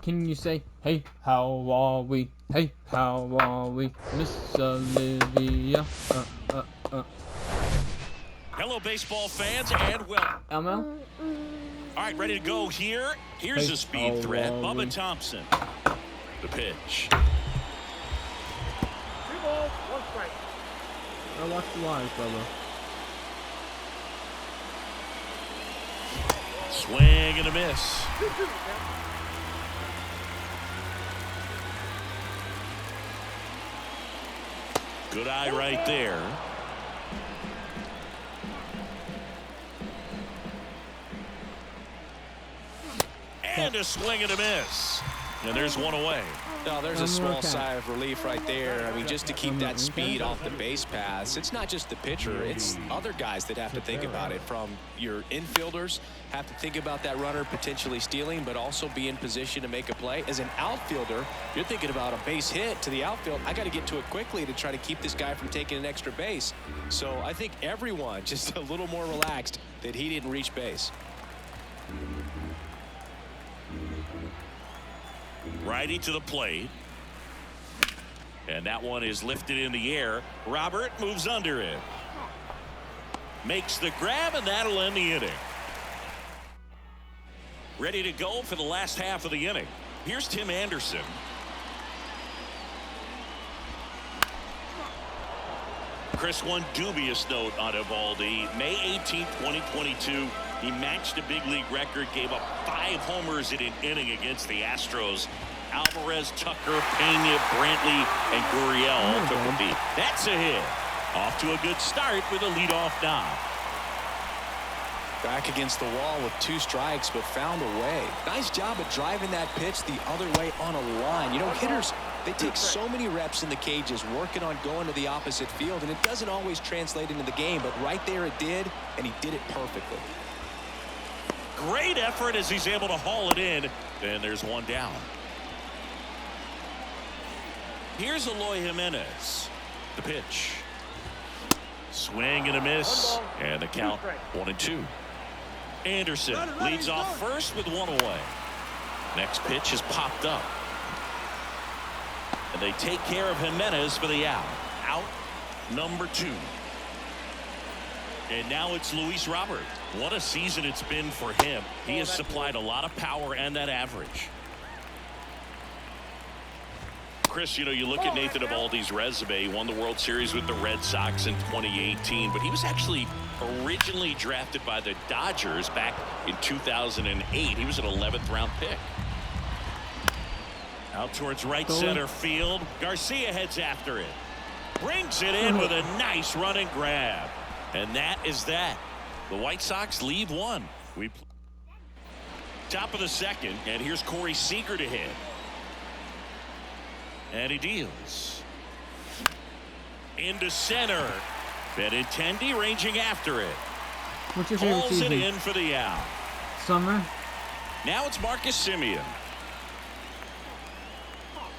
Can you say, hey, how are we? Hey, how are we? Miss Olivia. Hello, baseball fans, and well. ML? All right, ready to go here. Here's a speed threat. Bubba Thompson. The pitch. 3 balls, 1 strike. I watched the live, brother. Swing and a miss. 2-2. Good eye right there. And a swing and a miss. And there's one away. No, there's a small sigh of relief right there. I mean, just to keep that speed off the base paths. It's not just the pitcher. It's other guys that have to think about it. From your infielders have to think about that runner potentially stealing, but also be in position to make a play. As an outfielder, you're thinking about a base hit to the outfield. I got to get to it quickly to try to keep this guy from taking an extra base. So I think everyone just a little more relaxed that he didn't reach base. Righty to the plate. And that one is lifted in the air. Robert moves under it. Makes the grab, and that'll end the inning. Ready to go for the last half of the inning. Here's Tim Anderson. Chris, one dubious note on Evaldi. May 18, 2022, he matched a big league record, gave up 5 homers in an inning against the Astros. Alvarez, Tucker, Pena, Brantley, and Gurriel all took a beat. That's a hit. Off to a good start with a leadoff knock. Back against the wall with 2 strikes, but found a way. Nice job of driving that pitch the other way on a line. You know, hitters, they take so many reps in the cages working on going to the opposite field, and it doesn't always translate into the game, but right there it did, and he did it perfectly. Great effort as he's able to haul it in, and there's one down. Here's Eloy Jimenez. The pitch. Swing and a miss, and the count 1-2. Anderson leads off first with 1 away. Next pitch is popped up. And they take care of Jimenez for the out. Out number 2. And now it's Luis Robert. What a season it's been for him. He has supplied a lot of power and that average. Chris, you know, you look at Nathan Eovaldi's resume. He won the World Series with the Red Sox in 2018, but he was actually originally drafted by the Dodgers back in 2008. He was an 11th round pick. Out towards right center field. Garcia heads after it. Brings it in with a nice run and grab. And that is that. The White Sox lead 1. Top of the second, and here's Corey Seager to hit. And he deals. Into center. Benintendi ranging after it. What's your favorite Pulls season? it in for the out. Summer? Now it's Marcus Semien.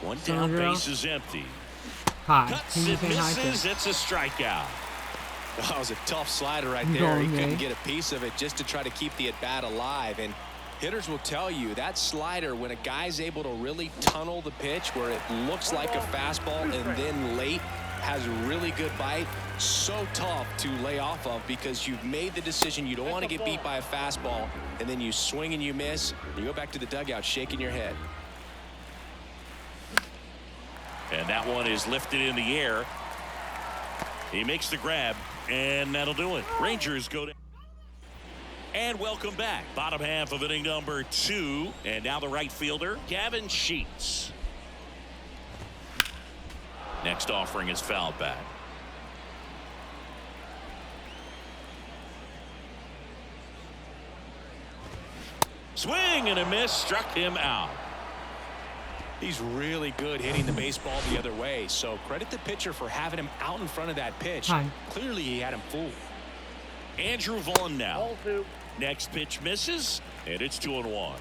One Summer down, girl? base is empty. Hi. Cuts Can you it, say hi to? misses. It's a strikeout. That was a tough slider right there. He couldn't get a piece of it just to try to keep the at-bat alive. And hitters will tell you that slider, when a guy's able to really tunnel the pitch where it looks like a fastball and then late has a really good bite, so tough to lay off of because you've made the decision you don't want to get beat by a fastball, and then you swing and you miss. You go back to the dugout shaking your head. And that one is lifted in the air. He makes the grab, and that'll do it. Rangers go to. And welcome back. Bottom half of inning number 2. And now the right fielder, Gavin Sheets. Next offering is fouled back. Swing and a miss, struck him out. He's really good hitting the baseball the other way, so credit the pitcher for having him out in front of that pitch. Hi. Clearly he had him fooled. Andrew Vaughn now. Ball 2. Next pitch misses, and it's 2-1.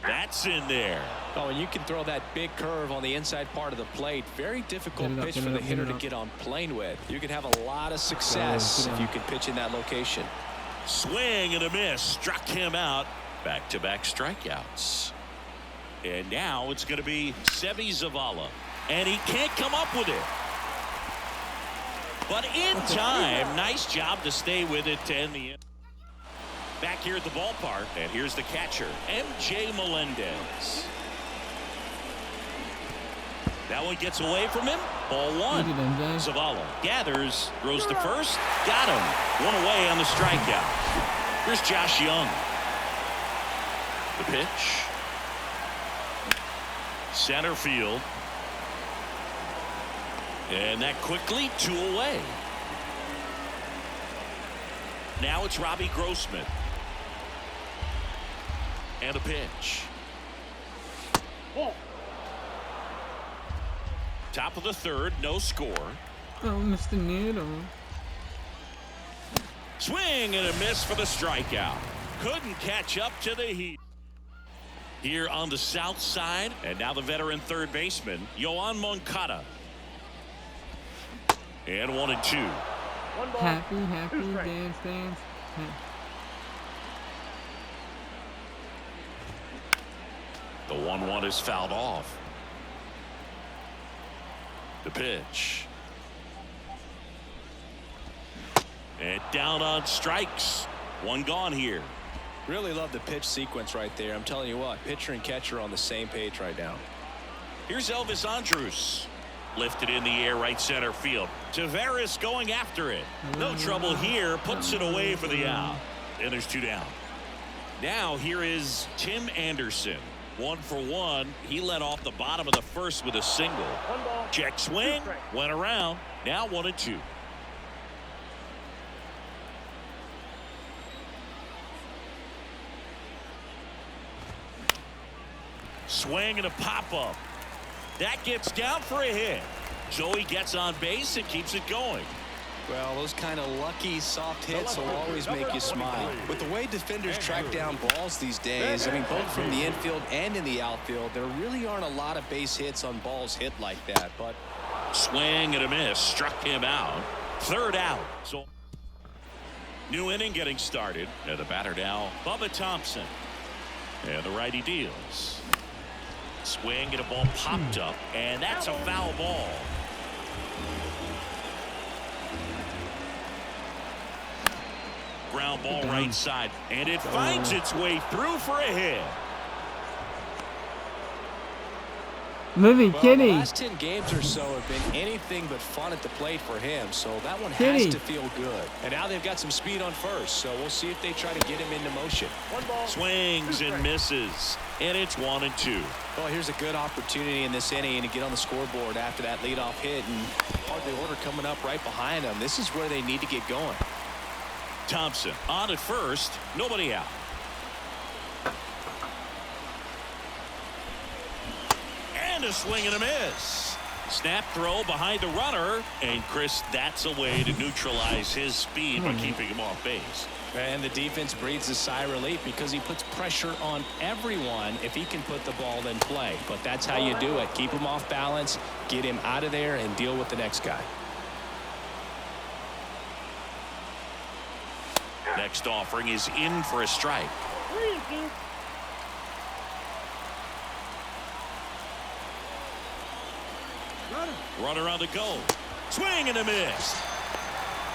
That's in there. Oh, and you can throw that big curve on the inside part of the plate. Very difficult Get it up, pitch get for it the up, hitter get it to up. get on plane with. You can have a lot of success Get it if you up. can pitch in that location. Swing and a miss. Struck him out. Back-to-back strikeouts. And now it's going to be Seby Zavala. And he can't come up with it. But in time, nice job to stay with it to end the inning. Back here at the ballpark, and here's the catcher, M.J. Melendez. That one gets away from him. Ball one. Zavala gathers, throws to first, got him. One away on the strikeout. Here's Josh Young. The pitch. Center field. And that quickly 2 away. Now it's Robbie Grossman. And a pitch. Top of the third, no score. Oh, Mr. Needle. Swing and a miss for the strikeout. Couldn't catch up to the heat. Here on the south side, and now the veteran third baseman, Yoan Moncada. And 1-2. Happy, dance. The 1-1 is fouled off. The pitch. And down on strikes. One gone here. Really love the pitch sequence right there. I'm telling you what, pitcher and catcher are on the same page right now. Here's Elvis Andrus. Lifted in the air, right center field. Taveras going after it. No trouble here. Puts it away for the out. And there's 2 down. Now here is Tim Anderson. 1 for 1. He led off the bottom of the first with a single. Check swing. Went around. Now 1-2. Swing and a pop-up. That gets down for a hit. So he gets on base and keeps it going. Well, those kind of lucky soft hits will always make you smile. With the way defenders track down balls these days, I mean, both from the infield and in the outfield, there really aren't a lot of base hits on balls hit like that. But swing and a miss. Struck him out. Third out. So new inning getting started. And the batter now, Bubba Thompson. And the righty deals. Swing and a ball popped up. And that's a foul ball. Ground ball right side, and it finds its way through for a hit. Movie Kitty. The last 10 games or so have been anything but fun at the plate for him, so that one has to feel good. And now they've got some speed on first, so we'll see if they try to get him into motion. Swings and misses, and it's 1-2. Well, here's a good opportunity in this inning to get on the scoreboard after that leadoff hit, and hardly order coming up right behind them. This is where they need to get going. Thompson on at first, nobody out. And a swing and a miss. Snap throw behind the runner, and Chris, that's a way to neutralize his speed by keeping him off base. And the defense breathes a sigh of relief because he puts pressure on everyone if he can put the ball in play. But that's how you do it. Keep him off balance, get him out of there, and deal with the next guy. Next offering is in for a strike. Runner on the go. Swing and a miss.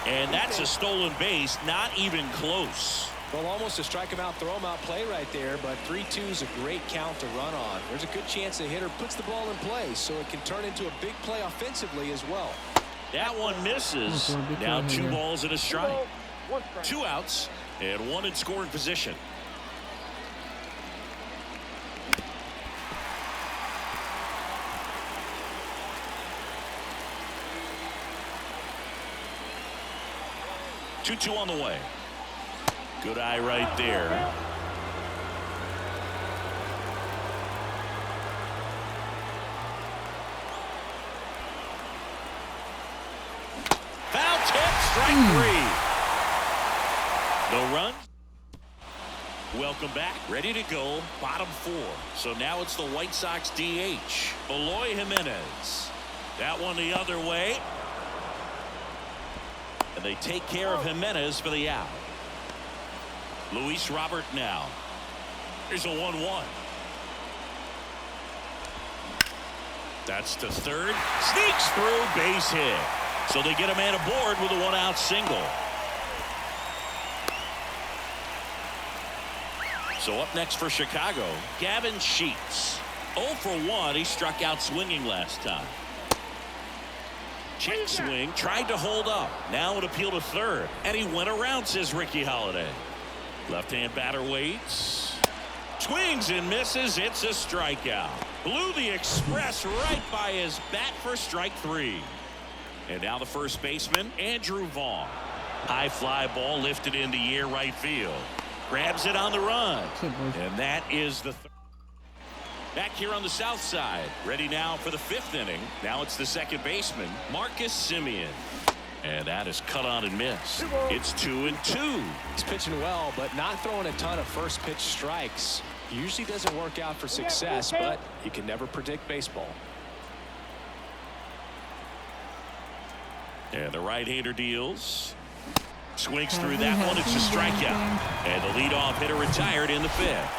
And that's a stolen base, not even close. Well, almost a strike him out, throw him out play right there, but 3-2 is a great count to run on. There's a good chance the hitter puts the ball in play, so it can turn into a big play offensively as well. That one misses. Now 2 balls and a strike. 2 outs and 1 in scoring position. Two on the way. Good eye right there. Foul tip, strike 3. No run. Welcome back. Ready to go. Bottom 4. So now it's the White Sox DH, Eloy Jimenez. That one the other way. And they take care of Jimenez for the out. Luis Robert now. Here's a 1-1. That's to third. Sneaks through, base hit. So they get a man aboard with a 1-out single. So up next for Chicago, Gavin Sheets. 0 for 1. He struck out swinging last time. Check swing, tried to hold up. Now an appeal to third. And he went around, says Ricky Holiday. Left-hand batter waits. Swings and misses. It's a strikeout. Blew the express right by his bat for strike 3. And now the first baseman, Andrew Vaughn. High fly ball lifted in the air right field. Grabs it on the run. And that is the back here on the south side. Ready now for the 5th inning. Now it's the second baseman, Marcus Semien. And that is cut on and missed. It's 2-2. He's pitching well, but not throwing a ton of first pitch strikes. Usually doesn't work out for success, but you can never predict baseball. And the right-hander deals. Swings through that one. It's a strikeout. And the leadoff hitter retired in the 5th.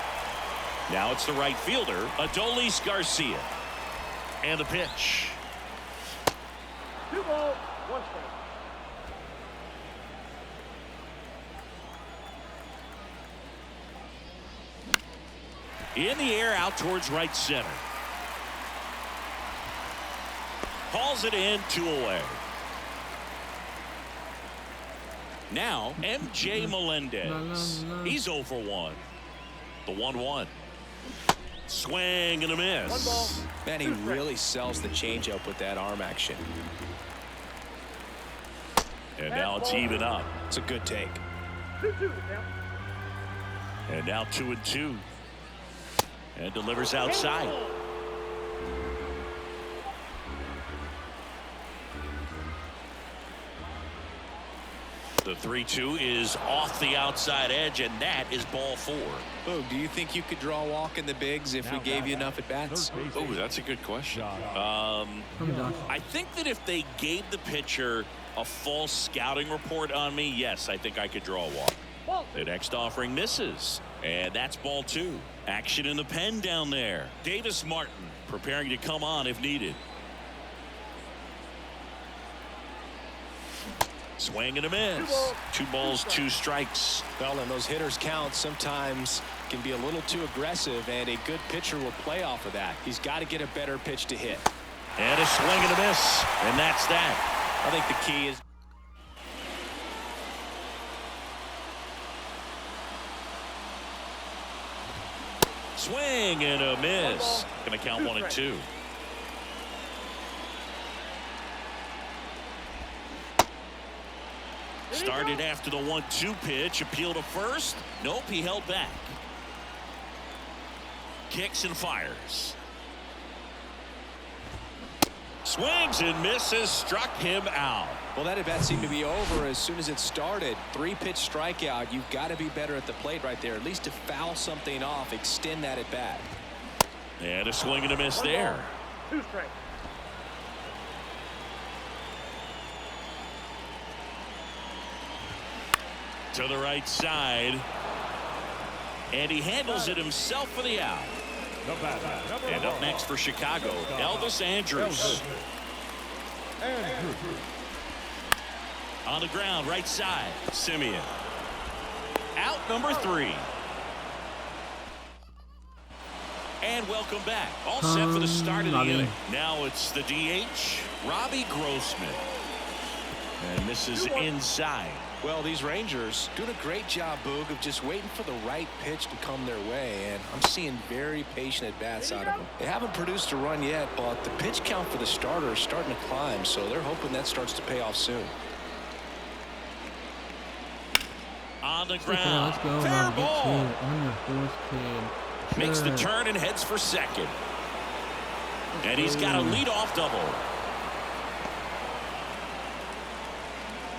Now it's the right fielder, Adolis Garcia. And the pitch. 2 balls, 1 strike. In the air out towards right center. Hauls it in, 2 away. Now MJ Melendez. He's 0 for 1. The 1-1. Swing and a miss. 1 ball. Man, he really sells the changeup with that arm action. And now it's even up. It's a good take. 2-2 the count. And now 2-2. And delivers outside. The 3-2 is off the outside edge, and that is ball 4. Boog, do you think you could draw a walk in the bigs if we gave you enough at bats? Oh, that's a good question. I think that if they gave the pitcher a false scouting report on me, yes, I think I could draw a walk. The next offering misses, and that's ball 2. Action in the pen down there. Davis Martin preparing to come on if needed. Swing and a miss. 2 balls, 2 strikes. Well, and those hitters count sometimes can be a little too aggressive, and a good pitcher will play off of that. He's got to get a better pitch to hit. And a swing and a miss, and that's that. I think the key is swing and a miss. Going to count 1 and 2. Started after the 1-2 pitch. Appeal to first. Nope, he held back. Kicks and fires. Swings and misses. Struck him out. Well, that at bat seemed to be over as soon as it started. 3-pitch strikeout. You've got to be better at the plate right there, at least to foul something off, extend that at bat. And a swing and a miss there. 2 strikes. To the right side. And he handles it himself for the out. And up next for Chicago, Elvis Andrus. On the ground, right side, Semien. Out number 3. And welcome back. All set for the start of the inning. Now it's the DH, Robbie Grossman. And misses inside. Well, these Rangers doing a great job, Boog, of just waiting for the right pitch to come their way, and I'm seeing very patient at-bats out of them. They haven't produced a run yet, but the pitch count for the starter is starting to climb, so they're hoping that starts to pay off soon. On the ground, fair ball. Makes the turn and heads for second. And he's got a leadoff double.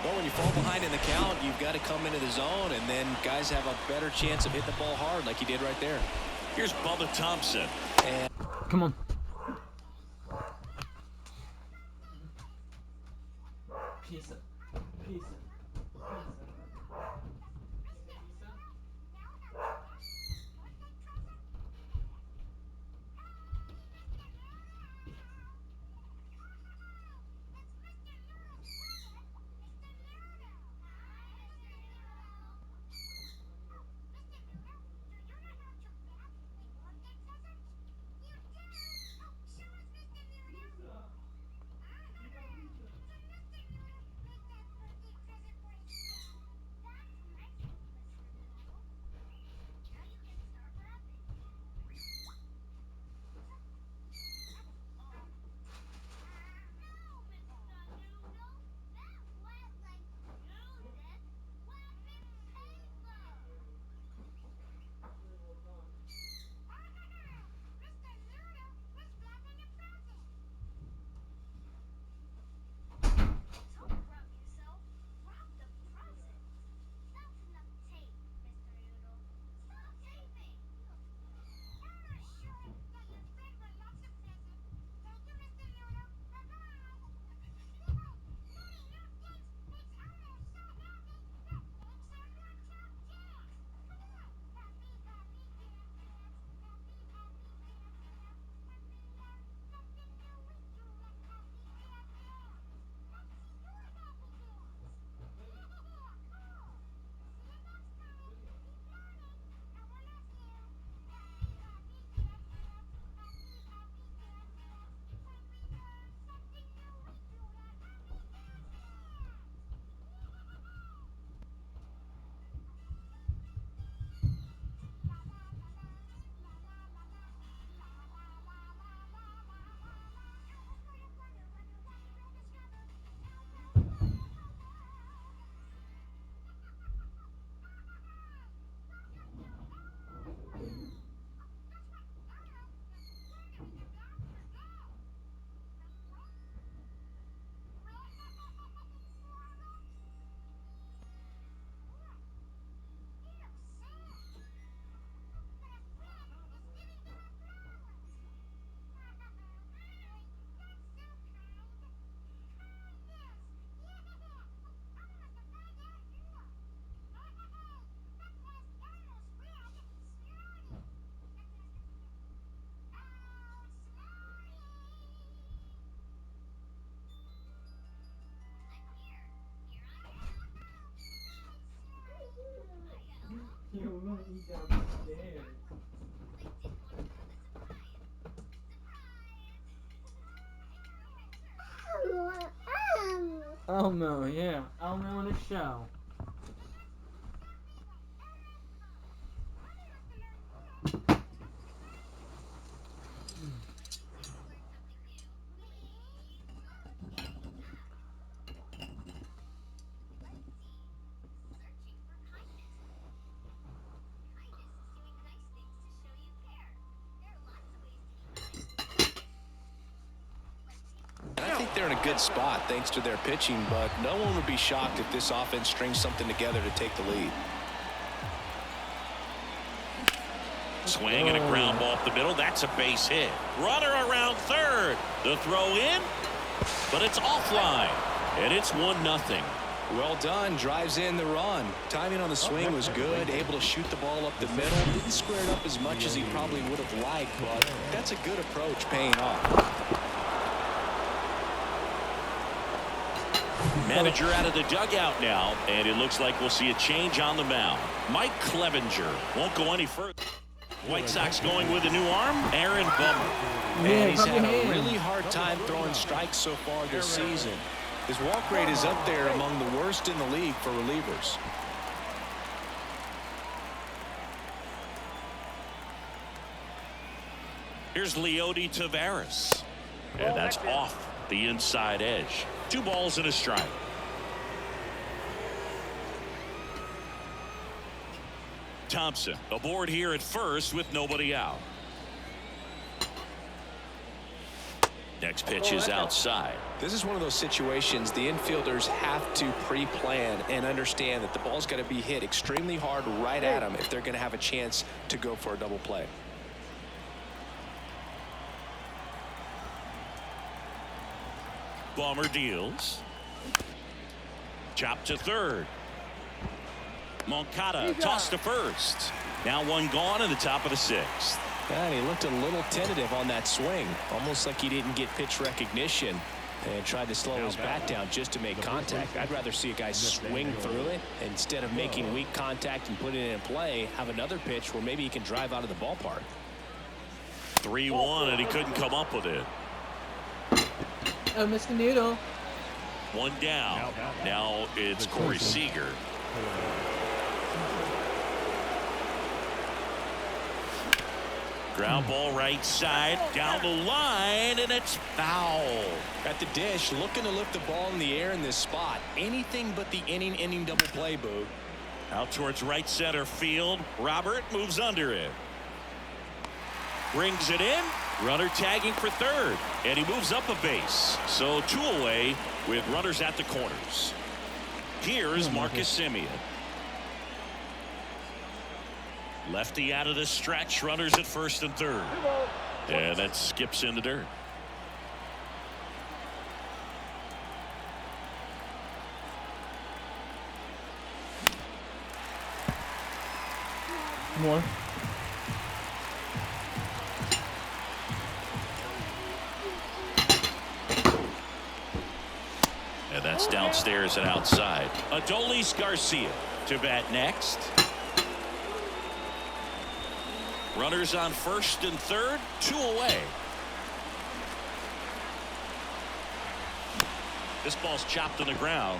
Well, when you fall behind in the count, you've got to come into the zone, and then guys have a better chance of hitting the ball hard like he did right there. Here's Bubba Thompson. And Come on. Elmo, yeah, Elmo in a show. I think they're in a good spot thanks to their pitching, but no one would be shocked if this offense strings something together to take the lead. Swing and a ground ball up the middle. That's a base hit. Runner around third. The throw in, but it's offline, and it's 1-0. Well done. Drives in the run. Timing on the swing was good. Able to shoot the ball up the middle. Didn't square it up as much as he probably would have liked, but that's a good approach paying off. Manager out of the dugout now, and it looks like we'll see a change on the mound. Mike Clevenger won't go any further. White Sox going with a new arm, Aaron Bummer. And he's had a really hard time throwing strikes so far this season. His walk rate is up there among the worst in the league for relievers. Here's Leody Taveras, and that's off the inside edge. 2 balls and a strike. Thompson aboard here at first with nobody out. Next pitch is outside. This is one of those situations the infielders have to pre-plan and understand that the ball's got to be hit extremely hard right at them if they're going to have a chance to go for a double play. Bummer deals. Chop to third. Moncada tossed to first. Now 1 gone in the top of the 6th. And he looked a little tentative on that swing, almost like he didn't get pitch recognition and tried to slow his bat down just to make contact. I'd rather see a guy swing through it instead of making weak contact and putting it in play. Have another pitch where maybe he can drive out of the ballpark. 3-1, and he couldn't come up with it. Oh, Mr. Noodle. 1 down. Now it's Corey Seager. Ground ball right side, down the line, and it's foul. At the dish, looking to lift the ball in the air in this spot. Anything but the inning double play, Boo. Out towards right center field. Robert moves under it. Brings it in. Runner tagging for third, and he moves up a base. So 2 away with runners at the corners. Here is Marcus Semien. Lefty out of the stretch. Runners at first and third. And that skips in the dirt. More. And that's downstairs and outside. Adolis Garcia to bat next. Runners on first and third, 2 away. This ball's chopped on the ground.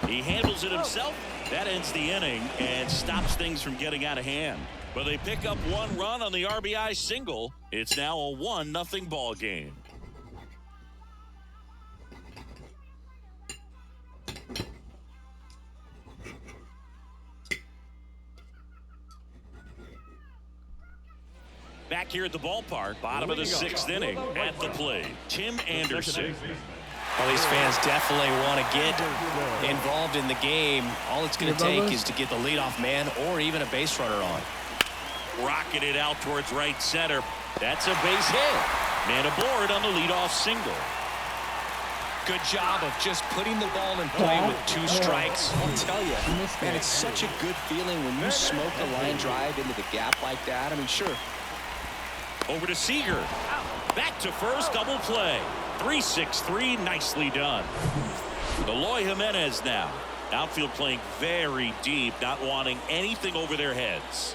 He handles it himself. That ends the inning and stops things from getting out of hand. But they pick up 1 run on the RBI single. It's now a 1-0 ball game. Back here at the ballpark, bottom of the 6th inning. At the plate, Tim Anderson. Well, these fans definitely want to get involved in the game. All it's going to take is to get the leadoff man or even a base runner on. Rocketed it out towards right center. That's a base hit. Man aboard on the leadoff single. Good job of just putting the ball in play with 2 strikes. I'll tell you, man, it's such a good feeling when you smoke a line drive into the gap like that. I mean, sure. Over to Seager. Back to first, double play. 3-6-3, nicely done. Eloy Jimenez now. Outfield playing very deep, not wanting anything over their heads.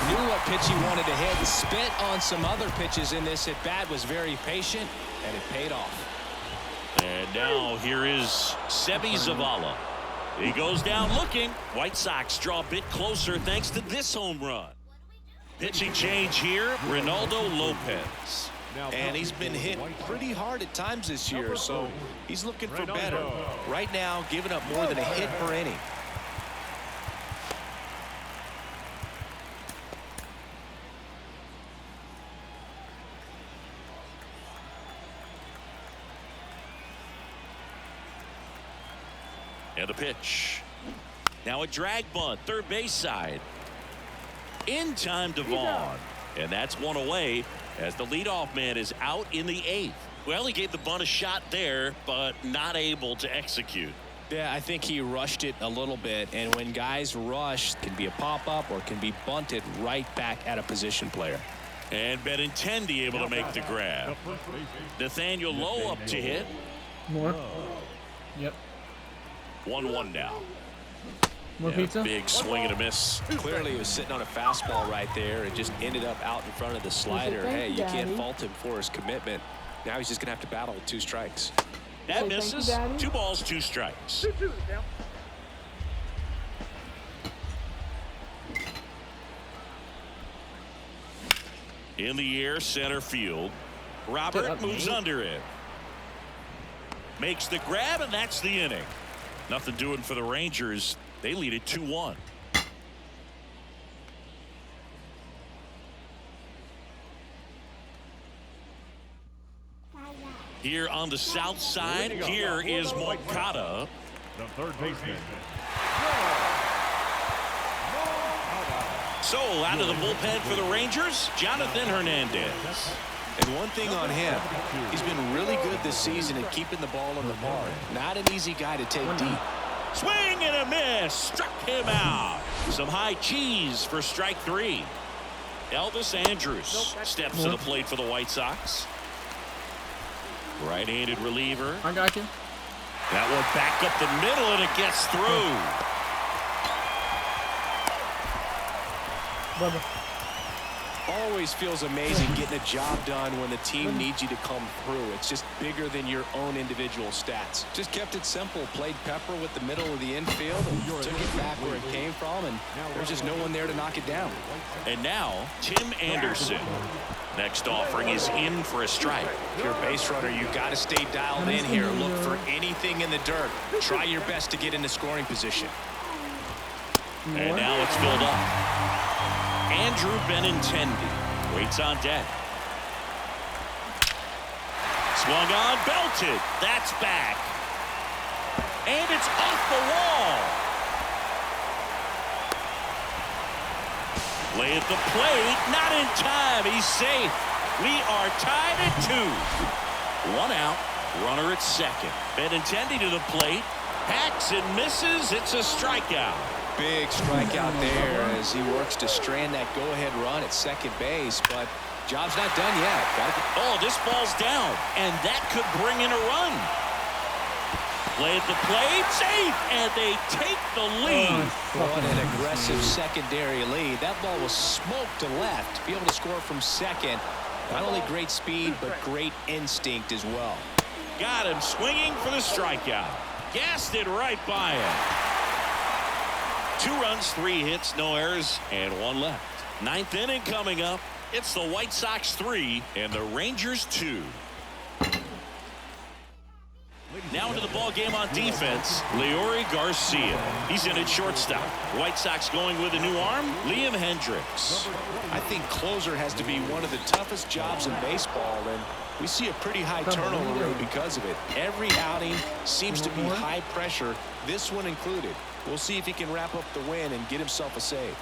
Knew what pitch he wanted to hit and spit on some other pitches in this at bat. Was very patient, and it paid off. And now here is Sebi Zavala. He goes down looking. White Sox draw a bit closer thanks to this home run. Pitching change here, Ronaldo Lopez. And he's been hit pretty hard at times this year, so he's looking for better. Right now, giving up more than a hit per inning. And a pitch. Now a drag bunt, third base side. In time to Vaughn. And that's one away as the leadoff man is out in the 8th. Well, he gave the bunt a shot there, but not able to execute. Yeah, I think he rushed it a little bit. And when guys rush, it can be a pop-up or it can be bunted right back at a position player. And Benintendi able to make the grab. Nathaniel Lowe up to hit. More. Yep. 1-1 now. More pizza? Big swing and a miss. Clearly, he was sitting on a fastball right there. It just ended up out in front of the slider. Hey, you can't fault him for his commitment. Now he's just going to have to battle with 2 strikes. That misses. 2 balls, 2 strikes. 2-2 the count. In the air, center field. Robert moves under it. Makes the grab, and that's the inning. Nothing doing for the Rangers. They lead it 2-1. Here on the south side, here is Moncada. The third baseman. So out of the bullpen for the Rangers, Jonathan Hernandez. And one thing on him, he's been really good this season at keeping the ball in the park. Not an easy guy to take deep. Swing and a miss. Struck him out. Some high cheese for strike 3. Elvis Andrus steps to the plate for the White Sox. Right-handed reliever. I got you. That one back up the middle, and it gets through. Brother. Always feels amazing getting a job done when the team needs you to come through. It's just bigger than your own individual stats. Just kept it simple. Played pepper with the middle of the infield and took it back where it came from, and there's just no one there to knock it down. And now Tim Anderson. Next offering is in for a strike. If you're a base runner, you've got to stay dialed in here. Look for anything in the dirt. Try your best to get into scoring position. And now it's filled up. Andrew Benintendi waits on deck. Swung on, belted. That's back. And it's off the wall. Play at the plate, not in time. He's safe. We are tied at 2. 1 out, runner at second. Benintendi to the plate. Hacks and misses. It's a strikeout. Big strikeout there as he works to strand that go-ahead run at second base, but job's not done yet. Oh, this ball's down, and that could bring in a run. Play at the plate, safe, and they take the lead. What an aggressive secondary lead. That ball was smoked to left. To be able to score from second, not only great speed, but great instinct as well. Got him swinging for the strikeout. Gassed it right by him. 2 runs, 3 hits, no errors, and 1 left. 9th inning coming up. It's the White Sox 3 and the Rangers 2. Now into the ball game on defense, Leori Garcia. He's in at shortstop. White Sox going with a new arm, Liam Hendricks. I think closer has to be one of the toughest jobs in baseball, and we see a pretty high turnover rate because of it. Every outing seems to be high pressure, this one included. We'll see if he can wrap up the win and get himself a save.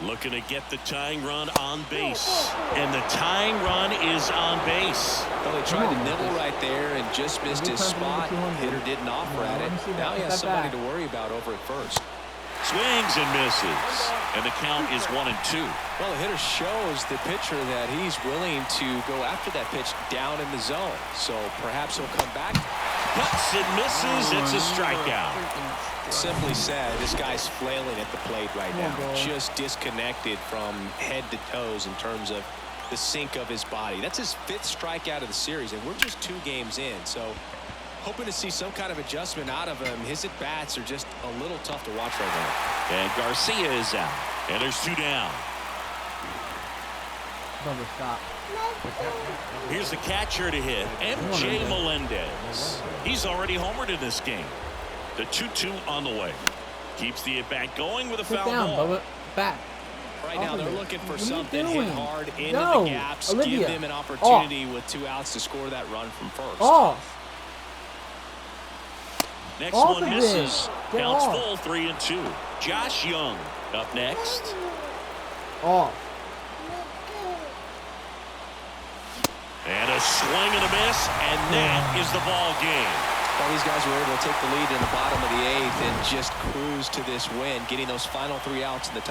Looking to get the tying run on base. And the tying run is on base. Well, they tried to nibble right there and just missed his spot. Hitter didn't offer at it. Now he has somebody to worry about over at first. Swings and misses. And the count is 1-2. Well, the hitter shows the pitcher that he's willing to go after that pitch down in the zone. So perhaps he'll come back. Cuts and misses. It's a strikeout. Simply said, this guy's flailing at the plate right now. Just disconnected from head to toes in terms of the sink of his body. That's his 5th strikeout of the series, and we're just 2 games in. So hoping to see some kind of adjustment out of him. His at-bats are just a little tough to watch right now. And Garcia is out. And there's 2 down. Stop. Here's the catcher to hit, MJ Melendez. He's already homered in this game. The 2-2 on the way. Keeps the at-bat going with a foul ball. Bubba. Back. Right now they're looking for What are you something doing? hit hard into No, the gaps. Olivia. Give them an opportunity with 2 outs to score that run from first. Off. Next Off one of misses. this. Get Counts off. full, 3-2. Josh Young up next. Off. And a swing and a miss, and that is the ball game. Well, these guys were able to take the lead in the bottom of the 8th and just cruise to this win, getting those final 3 outs in the top.